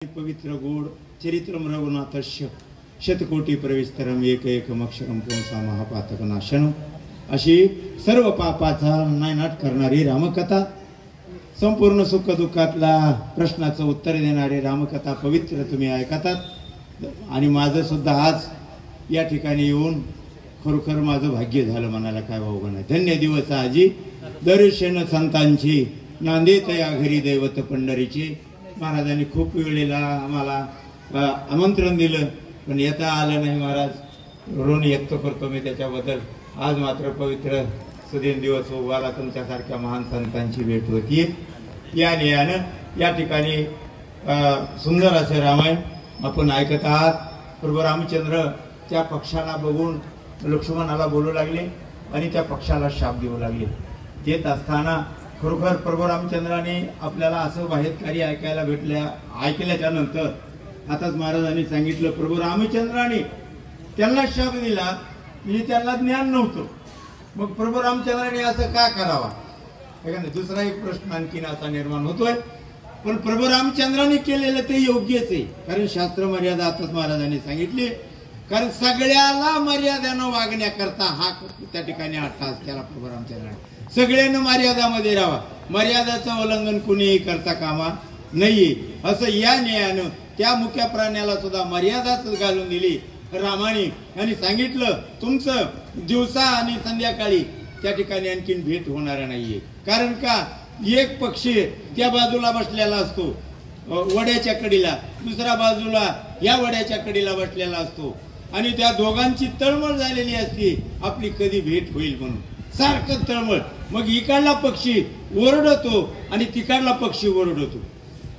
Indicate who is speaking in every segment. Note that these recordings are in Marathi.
Speaker 1: पवित्र गोड चरित्रम रघुनाथस्य शतकोटी प्रविस्तरम एक एकमक्षरम पुंसा महापातक नाशनम अशी सर्व पापाचा नायनाट करणारी रामकथा, संपूर्ण सुख दुःखातला प्रश्नाचं उत्तर देणारी रामकथा पवित्र तुम्ही ऐकतात। आणि माझं सुद्धा आज या ठिकाणी येऊन खरोखर माझं भाग्य झालं, म्हणायला काय वावगं नाही। धन्य दिवस आजी दर्शन संतांची, नांदेत या घरी दैवत पंढरीची। महाराजांनी खूप वेळेला आम्हाला आमंत्रण दिलं पण येता आलं नाही। महाराज ऋण व्यक्त करतो मी त्याच्याबद्दल। आज मात्र पवित्र सुदिन दिवस उभाला तुमच्यासारख्या महान संतांची भेट होती। या नियानं या ठिकाणी सुंदर असे रामायण आपण ऐकत आहात। प्रभू रामचंद्र त्या पक्षाला बघून लक्ष्मणाला बोलू लागले आणि त्या पक्षाला शाप देऊ लागले। देत असताना खरोखर प्रभू रामचंद्राने आपल्याला असं बाहेरकारी ऐकायला ऐकल्याच्या नंतर आताच महाराजांनी सांगितलं प्रभू रामचंद्राने त्यांना शाप दिला म्हणजे त्यांना ज्ञान नव्हतं। मग प्रभू रामचंद्राने असं का करावा, दुसरा एक प्रश्न आणखीन असा निर्माण होतोय। पण प्रभू रामचंद्राने केलेलं ते योग्यच आहे, कारण शास्त्र मर्यादा आताच महाराजांनी सांगितली। कारण सगळ्याला मर्यादेनं वागण्याकरता हा त्या ठिकाणी अट्टास केला प्रभू रामचंद्राने। सगळ्यांना मर्यादामध्ये राहावा, मर्यादाचं उल्लंघन कुणीही करता कामा नाहीये असं या न्यायानं त्या मुख्य प्राण्याला सुद्धा मर्यादाच घालून दिली रामाने आणि सांगितलं तुमचं दिवसा आणि संध्याकाळी त्या ठिकाणी आणखीन भेट होणार नाहीये। कारण का एक पक्षी त्या बाजूला बसलेला असतो वड्याच्या कडीला, दुसऱ्या बाजूला या वड्याच्या कडीला बसलेला असतो आणि त्या दोघांची तळमळ झालेली असते आपली कधी भेट होईल म्हणून, सारखं तळमळ। मग इकडला पक्षी ओरडतो आणि तिकडला पक्षी ओरडतो।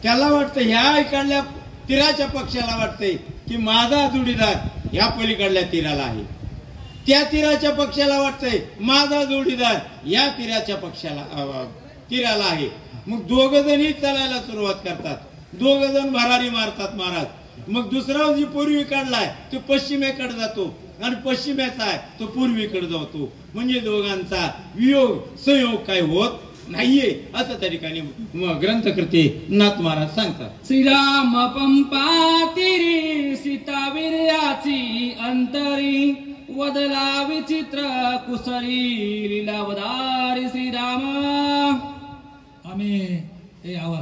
Speaker 1: त्याला वाटतं ह्या इकडल्या तीराच्या पक्षाला वाटतंय की माझा जोडीदार ह्या पलीकडल्या तीराला आहे, त्या तीराच्या पक्षाला वाटतंय माझा जोडीदार या तीराच्या तीराला आहे। मग दोघ जणही चालायला सुरुवात करतात, दोघ जण भरारी मारतात महाराज। मग दुसरा जी पूर्वीकडलाय तो पश्चिमेकडे जातो आणि पश्चिमेचा आहे तो पूर्वीकडे जातो, म्हणजे दोघांचा वियोग संयोग काय होत नाहीये असं त्या ठिकाणी ग्रंथकर्ते नाथ महाराज सांगतात।
Speaker 2: श्रीराम पंपातिरी सीता वीर्याची अंतरी, वदला विचित्र कुसरी लीलावदारी श्रीराम। आम्ही हे आवाज